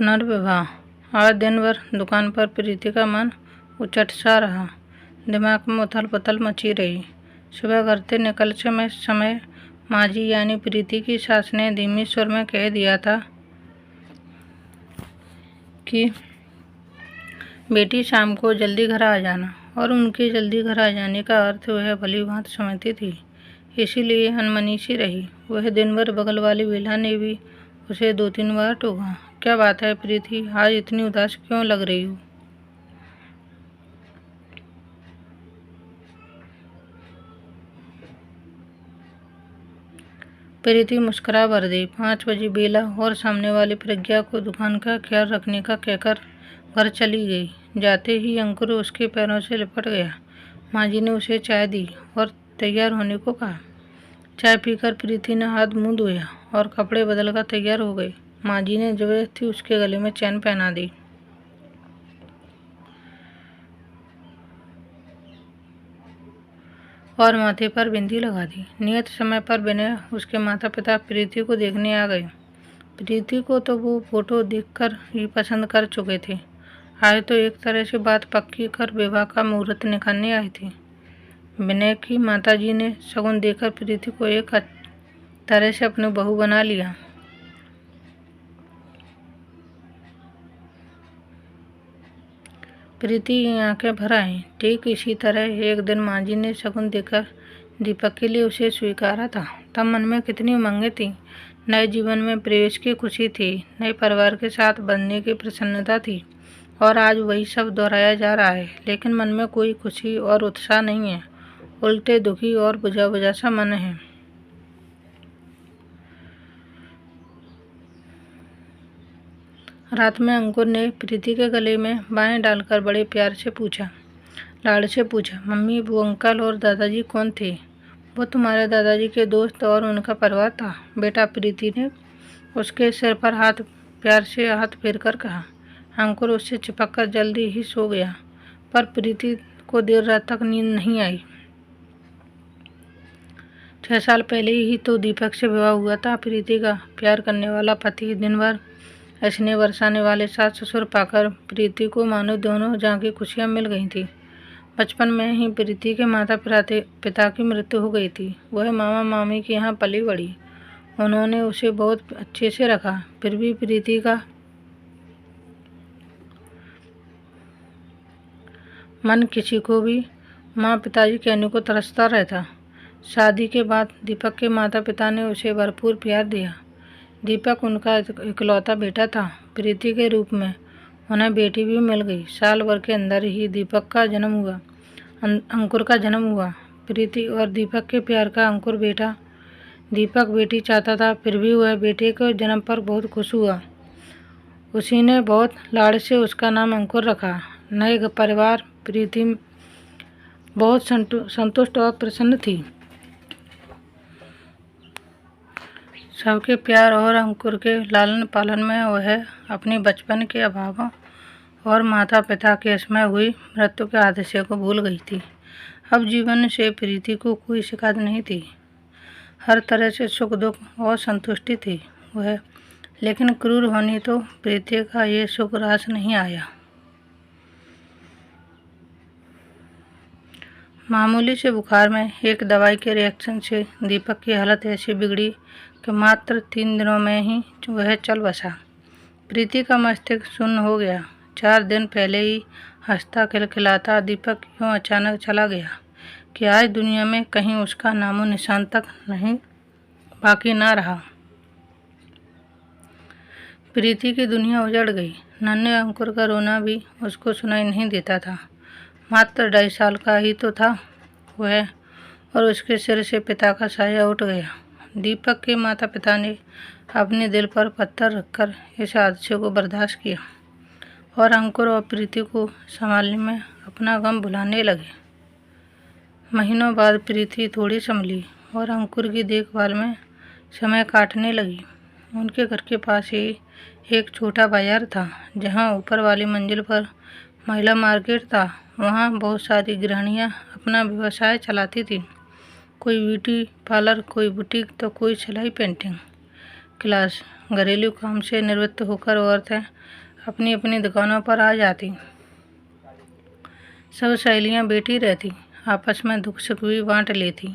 पुनर्विवाह। आज दिन भर दुकान पर प्रीति का मन उचट सा रहा। दिमाग में उथल पुथल मची रही। सुबह घर से निकलते में समय माँ जी यानी प्रीति की सास ने धीमी स्वर में कह दिया था कि बेटी शाम को जल्दी घर आ जाना, और उनके जल्दी घर आ जाने का अर्थ वह भली भांति समझती थी, इसीलिए अनमनी सी रही। वह दिन भर बगल वाली बेला ने भी उसे 2-3 बार टोका। क्या बात है प्रीति, आज इतनी उदास क्यों लग रही हो? प्रीति मुस्कुरा भर दी। 5 बजे बेला और सामने वाली प्रज्ञा को दुकान का ख्याल रखने का कहकर घर चली गई। जाते ही अंकुर उसके पैरों से लिपट गया। माँ जी ने उसे चाय दी और तैयार होने को कहा। चाय पीकर प्रीति ने हाथ मुंह धोया और कपड़े बदलकर तैयार हो गई। माँ जी ने जबरदस्ती उसके गले में चैन पहना दी और माथे पर बिंदी लगा दी। नियत समय पर विनय उसके माता पिता प्रीति को देखने आ गए। प्रीति को तो वो फोटो देखकर ही पसंद कर चुके थे। आए तो एक तरह से बात पक्की कर विवाह का मुहूर्त निकालने आए थे। विनय की माताजी ने शगुन देकर प्रीति को एक तरह से अपनी बहू बना लिया। प्रीति की आंखें भर आईं। ठीक इसी तरह एक दिन माँ जी ने शगुन देकर दीपक के लिए उसे स्वीकारा था। तब मन में कितनी उमंगें थी। नए जीवन में प्रवेश की खुशी थी, नए परिवार के साथ बनने की प्रसन्नता थी, और आज वही सब दोहराया जा रहा है। लेकिन मन में कोई खुशी और उत्साह नहीं है, उल्टे दुखी और बुझा बुझा सा मन है। रात में अंकुर ने प्रीति के गले में बाहें डालकर बड़े प्यार से पूछा, लाड़ से पूछा, मम्मी वो अंकल और दादाजी कौन थे? वो तुम्हारे दादाजी के दोस्त और उनका परिवार था बेटा, प्रीति ने उसके सिर पर प्यार से हाथ फेर कर कहा। अंकुर उससे चिपक कर जल्दी ही सो गया, पर प्रीति को देर रात तक नींद नहीं आई। 6 साल पहले ही तो दीपक से विवाह हुआ था। प्रीति का प्यार करने वाला पति, दिन भर स्नेह बरसाने वाले सास ससुर पाकर प्रीति को मानो दोनों जहाँ की खुशियाँ मिल गई थी। बचपन में ही प्रीति के माता पिता की मृत्यु हो गई थी। वह मामा मामी के यहाँ पली बड़ी। उन्होंने उसे बहुत अच्छे से रखा। फिर भी प्रीति का मन किसी को भी माँ पिताजी कहने को तरसता रहता। शादी के बाद दीपक के माता पिता ने उसे भरपूर प्यार दिया। दीपक उनका इकलौता बेटा था। प्रीति के रूप में उन्हें बेटी भी मिल गई। साल भर के अंदर ही अंकुर का जन्म हुआ। प्रीति और दीपक के प्यार का अंकुर दीपक बेटी चाहता था, फिर भी वह बेटे के जन्म पर बहुत खुश हुआ। उसी ने बहुत लाड़ से उसका नाम अंकुर रखा। नए परिवार प्रीति बहुत संतुष्ट और प्रसन्न थी। सबके प्यार और अंकुर के लालन पालन में वह अपने बचपन के अभावों और माता पिता के समय हुई मृत्यु के हादसे को भूल गई थी। अब जीवन से प्रीति को कोई शिकायत नहीं थी। हर तरह से सुख दुख और संतुष्टि थी वह, लेकिन क्रूर होनी तो प्रीति का ये सुख रास नहीं आया। मामूली से बुखार में एक दवाई के रिएक्शन से दीपक की हालत ऐसी बिगड़ी कि मात्र 3 दिनों में ही वह चल बसा। प्रीति का मस्तिष्क शून्य हो गया। 4 दिन पहले ही हंसता खिलखिलाता दीपक यूँ अचानक चला गया कि आज दुनिया में कहीं उसका नामो निशान तक नहीं बाकी ना रहा। प्रीति की दुनिया उजड़ गई। नन्हे अंकुर का रोना भी उसको सुनाई नहीं देता था। मात्र 2.5 साल का ही तो था वह, और उसके सिर से पिता का साया उठ गया। दीपक के माता पिता ने अपने दिल पर पत्थर रखकर इस हादसे को बर्दाश्त किया और अंकुर और प्रीति को संभालने में अपना गम भुलाने लगे। महीनों बाद प्रीति थोड़ी संभली और अंकुर की देखभाल में समय काटने लगी। उनके घर के पास ही एक छोटा बाजार था, जहां ऊपर वाली मंजिल पर महिला मार्केट था। वहां बहुत सारी गृहिणियां अपना व्यवसाय चलाती थीं। कोई ब्यूटी पार्लर, कोई बुटीक, तो कोई सिलाई पेंटिंग। क्लास। घरेलू काम से निवृत्त होकर औरतें अपनी अपनी दुकानों पर आ जाती। सब सहेलियां बैठी रहती, आपस में दुख सुख भी बांट लेती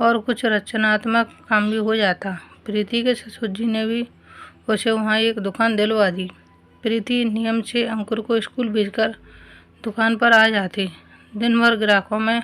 और कुछ रचनात्मक काम भी हो जाता। प्रीति के ससुर जी ने भी उसे वहाँ एक दुकान दिलवा दी। प्रीति नियम से अंकुर को स्कूल भेजकर दुकान पर आ जाती। दिन भर ग्राहकों में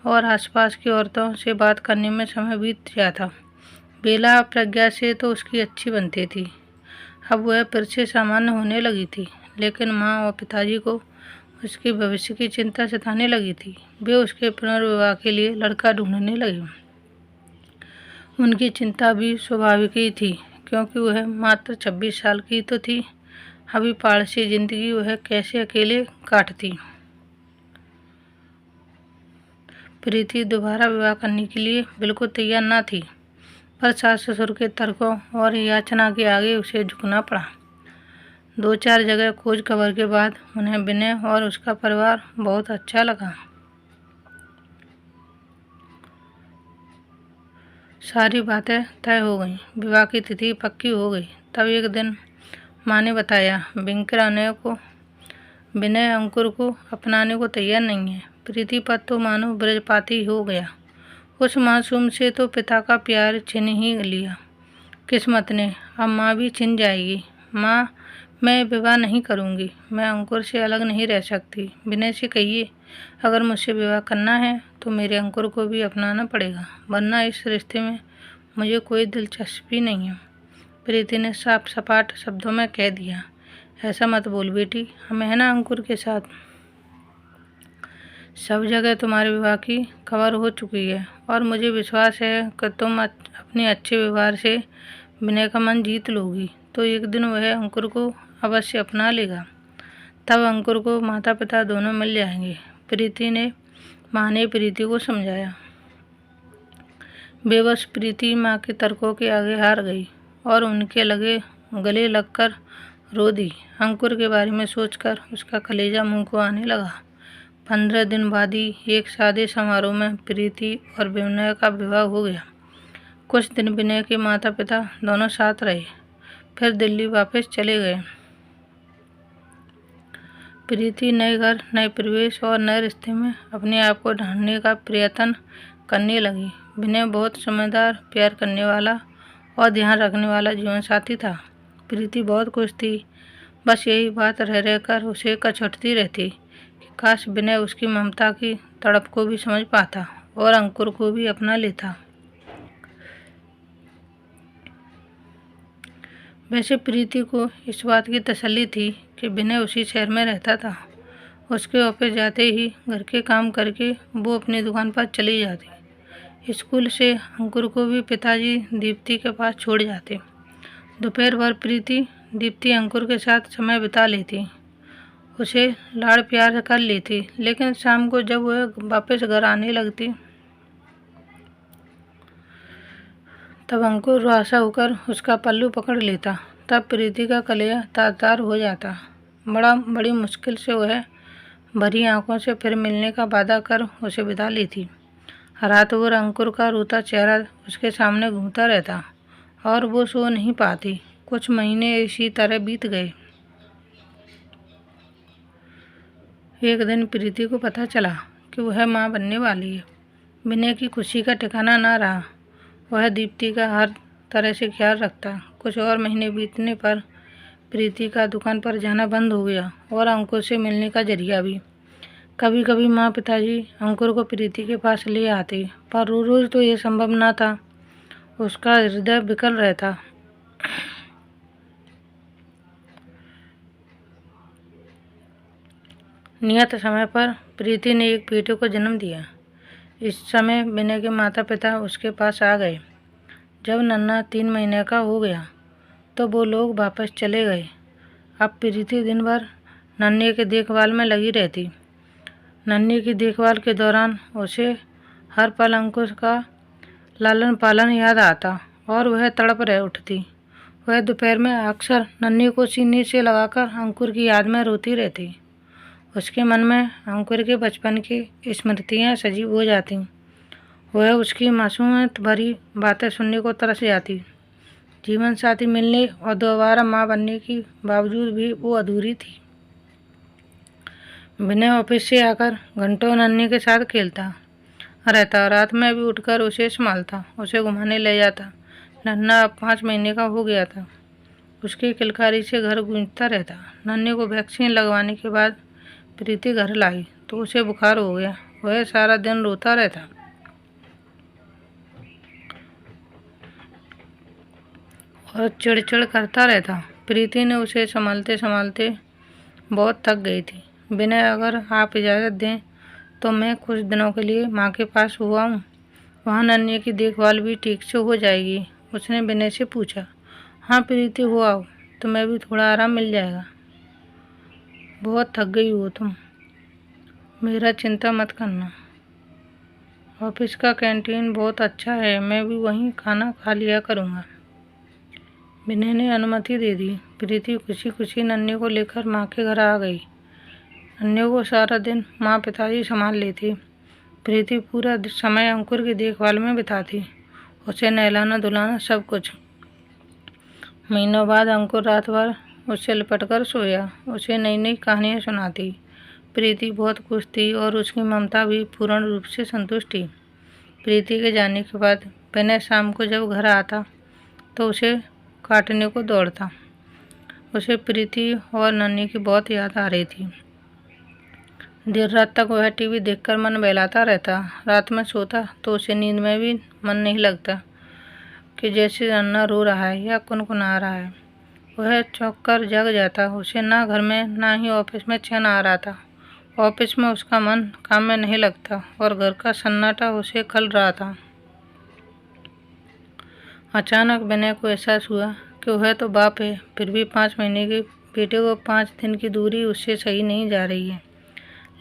और आसपास की औरतों से बात करने में समय बीत जाता। बेला प्रज्ञा से तो उसकी अच्छी बनती थी। अब वह फिर से सामान्य होने लगी थी, लेकिन माँ और पिताजी को उसके भविष्य की चिंता सताने लगी थी। वे उसके पुनर्विवाह के लिए लड़का ढूंढने लगे। उनकी चिंता भी स्वाभाविक ही थी, क्योंकि वह मात्र 26 साल की तो थी। अभी पारसी जिंदगी वह कैसे अकेले काटती। प्रीति दोबारा विवाह करने के लिए बिल्कुल तैयार न थी, पर सास ससुर के तर्कों और याचना के आगे उसे झुकना पड़ा। 2-4 जगह खोज खबर के बाद उन्हें विनय और उसका परिवार बहुत अच्छा लगा। सारी बातें तय हो गईं, विवाह की तिथि पक्की हो गई। तब एक दिन माँ ने बताया, विनय अंकुर को अपनाने को तैयार नहीं है। प्रीति पर तो मानो ब्रजपाती हो गया। उस मासूम से तो पिता का प्यार छीन ही लिया किस्मत ने। अब माँ भी छिन जाएगी। माँ, मैं विवाह नहीं करूँगी। मैं अंकुर से अलग नहीं रह सकती। विनय से कहिए, अगर मुझसे विवाह करना है तो मेरे अंकुर को भी अपनाना पड़ेगा, वरना इस रिश्ते में मुझे कोई दिलचस्पी नहीं है। प्रीति ने साफ सपाट शब्दों में कह दिया। ऐसा मत बोल बेटी, हम है ना अंकुर के साथ। सब जगह तुम्हारे विवाह की खबर हो चुकी है और मुझे विश्वास है कि तुम अपने अच्छे व्यवहार से विनय का मन जीत लोगी, तो एक दिन वह अंकुर को अवश्य अपना लेगा। तब अंकुर को माता पिता दोनों मिल जाएंगे। माँ ने प्रीति को समझाया। बेबस प्रीति माँ के तर्कों के आगे हार गई और उनके गले लगकर रो दी। अंकुर के बारे में सोचकर उसका कलेजा मुंह को आने लगा। 15 दिन बाद ही एक सादे समारोह में प्रीति और विनय का विवाह हो गया। कुछ दिन विनय के माता पिता दोनों साथ रहे, फिर दिल्ली वापस चले गए। प्रीति नए घर, नए परिवेश और नए रिश्ते में अपने आप को ढांढने का प्रयत्न करने लगी। विनय बहुत समझदार, प्यार करने वाला और ध्यान रखने वाला जीवन साथी था। प्रीति बहुत खुश थी। बस यही बात रह रहकर उसे कचोटती रहती कि काश विनय उसकी ममता की तड़प को भी समझ पाता और अंकुर को भी अपना लेता। वैसे प्रीति को इस बात की तसल्ली थी कि विनय उसी शहर में रहता था। उसके ऑफिस जाते ही घर के काम करके वो अपनी दुकान पर चली जाती। स्कूल से अंकुर को भी पिताजी दीप्ति के पास छोड़ जाते। दोपहर भर प्रीति दीप्ति अंकुर के साथ समय बिता लेती, उसे लाड़ प्यार कर लेती, लेकिन शाम को जब वह वापस घर आने लगती तब अंकुर रुआसा होकर उसका पल्लू पकड़ लेता। तब प्रीति का कलेजा तार-तार हो जाता। बड़ी मुश्किल से वह भरी आंखों से फिर मिलने का वादा कर उसे बिता लेती। रात भर अंकुर का रोता चेहरा उसके सामने घूमता रहता और वो सो नहीं पाती। कुछ महीने इसी तरह बीत गए। एक दिन प्रीति को पता चला कि वह माँ बनने वाली है। विनय की खुशी का ठिकाना ना रहा। वह दीप्ति का हर तरह से ख्याल रखता। कुछ और महीने बीतने पर प्रीति का दुकान पर जाना बंद हो गया और अंकुर से मिलने का जरिया भी। कभी कभी माँ पिताजी अंकुर को प्रीति के पास ले आते, पर रोज तो ये संभव ना था। उसका हृदय विकल रहता। नियत समय पर प्रीति ने एक बेटे को जन्म दिया। इस समय विनय के माता पिता उसके पास आ गए। जब नन्हा 3 महीने का हो गया तो वो लोग वापस चले गए। अब प्रीति दिन भर नन्हे की देखभाल में लगी रहती। नन्हे की देखभाल के दौरान उसे हर पल अंकुर का लालन पालन याद आता और वह तड़प रह उठती। वह दोपहर में अक्सर नन्हे को सीने से लगाकर अंकुर की याद में रोती रहती। उसके मन में अंकुर के बचपन की स्मृतियाँ सजीव हो जाती। वह उसकी मासूमियत भरी बातें सुनने को तरस जाती। जीवन साथी मिलने और दोबारा माँ बनने के बावजूद भी वो अधूरी थी। विनय ऑफिस से आकर घंटों नन्ही के साथ खेलता रहता। रात में भी उठकर उसे संभालता, उसे घुमाने ले जाता। नन्हा अब 5 महीने का हो गया था। उसकी किलकारी से घर गूंजता रहता। नन्हे को वैक्सीन लगवाने के बाद प्रीति घर लाई तो उसे बुखार हो गया। वह सारा दिन रोता रहता और चिड़चिड़ करता रहता। प्रीति ने उसे संभालते संभालते बहुत थक गई थी। विनय, अगर आप इजाज़त दें तो मैं कुछ दिनों के लिए माँ के पास हुआ हूँ, वहाँ नन्हे की देखभाल भी ठीक से हो जाएगी। उसने विनय से पूछा। हाँ प्रीति, हो आओ, तुम्हें भी थोड़ा आराम मिल जाएगा। बहुत थक गई हो तुम। मेरा चिंता मत करना, ऑफिस का कैंटीन बहुत अच्छा है, मैं भी वहीं खाना खा लिया करूँगा। विनय ने अनुमति दे दी। प्रीति खुशी खुशी नन्हे को लेकर माँ के घर आ गई। नन्हे को सारा दिन माँ पिताजी संभाल लेती। प्रीति पूरा समय अंकुर की देखभाल में बिताती, उसे नहलाना धुलाना सब कुछ। महीनों बाद अंकुर रात भर उससे लिपट कर सोया, उसे नई नई कहानियाँ सुनाती। प्रीति बहुत खुश थी और उसकी ममता भी पूर्ण रूप से संतुष्ट थी। प्रीति के जाने के बाद विनय शाम को जब घर आता तो उसे काटने को दौड़ता। उसे प्रीति और नन्ही की बहुत याद आ रही थी। देर रात तक वह टीवी देखकर मन बहलाता रहता। रात में सोता तो उसे नींद में भी मन नहीं लगता कि जैसे नन्हा रो रहा है या कुनकुना रहा है। वह चौंक कर जग जाता। उसे ना घर में ना ही ऑफिस में चैन आ रहा था। ऑफिस में उसका मन काम में नहीं लगता और घर का सन्नाटा उसे खल रहा था। अचानक विनय को एहसास हुआ कि वह तो बाप है, फिर भी 5 महीने के बेटे को 5 दिन की दूरी उससे सही नहीं जा रही है।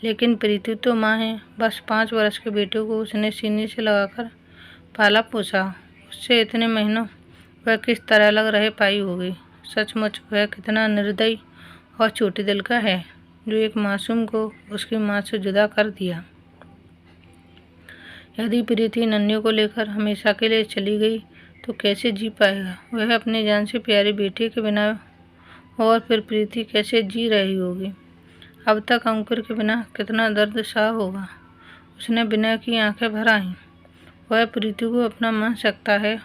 लेकिन प्रीति तो माँ है। बस 5 वर्ष के बेटे को उसने सीने से लगाकर पाला पोसा। उससे इतने महीनों वह किस तरह अलग रह पाई होगी। सचमुच वह कितना निर्दयी और छोटे दिल का है, जो एक मासूम को उसकी माँ से जुदा कर दिया। यदि प्रीति नन्हे को लेकर हमेशा के लिए चली गई तो कैसे जी पाएगा वह अपने जान से प्यारे बेटे के बिना, और फिर प्रीति कैसे जी रही होगी। अब तक अंकुर के बिना कितना दर्द सहा होगा। उसने विनय की आंखें भर आईं। वह प्रीति को अपना मान सकता है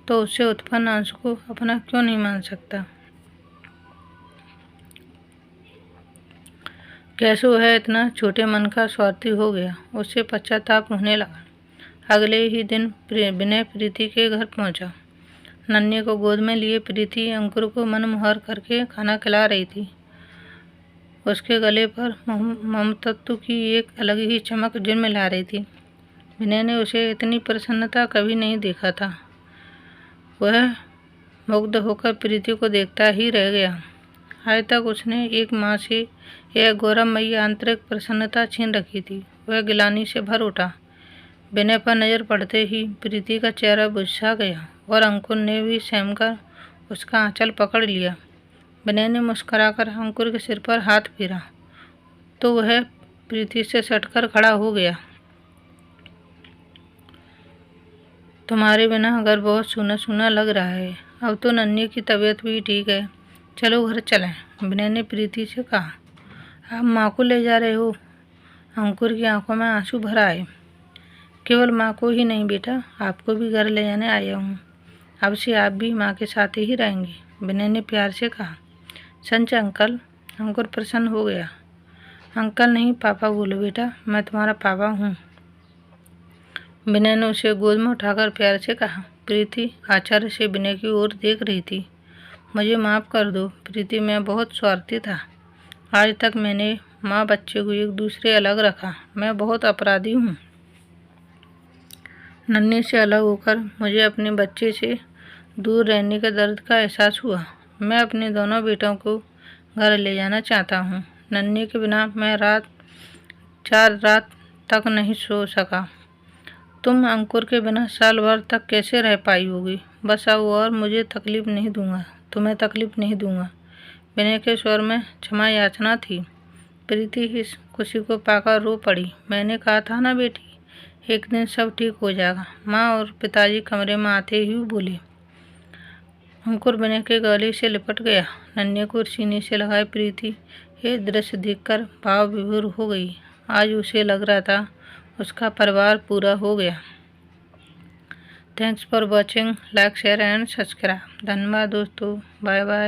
तो उससे उत्पन्न अंश को अपना क्यों नहीं मान सकता। कैसे वह इतना छोटे मन का स्वार्थी हो गया। उससे पश्चाताप होने लगा। अगले ही दिन विनय प्रीति के घर पहुंचा। नन्हे को गोद में लिए प्रीति अंकुर को मनमोहर करके खाना खिला रही थी। उसके गले पर ममतत्व की एक अलग ही चमक झिलमिला रही थी। विनय ने उसे इतनी प्रसन्नता कभी नहीं देखा था। वह मुग्ध होकर प्रीति को देखता ही रह गया। आज तक उसने एक माँ से यह गौरवमयी आंतरिक प्रसन्नता छीन रखी थी। वह गिलानी से भर उठा। विनय पर नज़र पड़ते ही प्रीति का चेहरा बुझा गया और अंकुर ने भी सहमकर उसका आंचल पकड़ लिया। विनय ने मुस्कुराकर अंकुर के सिर पर हाथ फेरा तो वह प्रीति से सटकर खड़ा हो गया। तुम्हारे बिना घर बहुत सूना सूना लग रहा है। अब तो नन्ही की तबीयत भी ठीक है, चलो घर चलें, विनय ने प्रीति से कहा। आप माँ को ले जा रहे हो? अंकुर की आंखों में आंसू भर आए। केवल माँ को ही नहीं बेटा, आपको भी घर ले जाने आया हूँ। अब से आप भी माँ के साथ ही रहेंगे, विनय ने प्यार से कहा। सच अंकल? अंकुर प्रसन्न हो गया। अंकल नहीं पापा बोलो बेटा, मैं तुम्हारा पापा हूँ, विनय ने उसे गोद में उठाकर प्यार से कहा। प्रीति आश्चर्य से विनय की ओर देख रही थी। मुझे माफ़ कर दो प्रीति, मैं बहुत स्वार्थी था। आज तक मैंने माँ बच्चे को एक दूसरे अलग रखा। मैं बहुत अपराधी हूँ। नन्हे से अलग होकर मुझे अपने बच्चे से दूर रहने के दर्द का एहसास हुआ। मैं अपने दोनों बेटों को घर ले जाना चाहता हूँ। नन्हे के बिना मैं 4 रात तक नहीं सो सका। तुम अंकुर के बिना साल भर तक कैसे रह पाई होगी। बस अब और मुझे तकलीफ नहीं दूंगा, तुम्हें तकलीफ नहीं दूंगा। विनय के स्वर में क्षमा याचना थी। प्रीति इस खुशी को पाकर रो पड़ी। मैंने कहा था ना बेटी, एक दिन सब ठीक हो जाएगा, माँ और पिताजी कमरे में आते ही बोले। अंकुर विनय के गले से लिपट गया। नन्हे को सीने से लगाए प्रीति ये दृश्य देखकर भाव विभोर हो गई। आज उसे लग रहा था उसका परिवार पूरा हो गया। Thanks for watching, like share and subscribe. धन्यवाद दोस्तों, बाय बाय।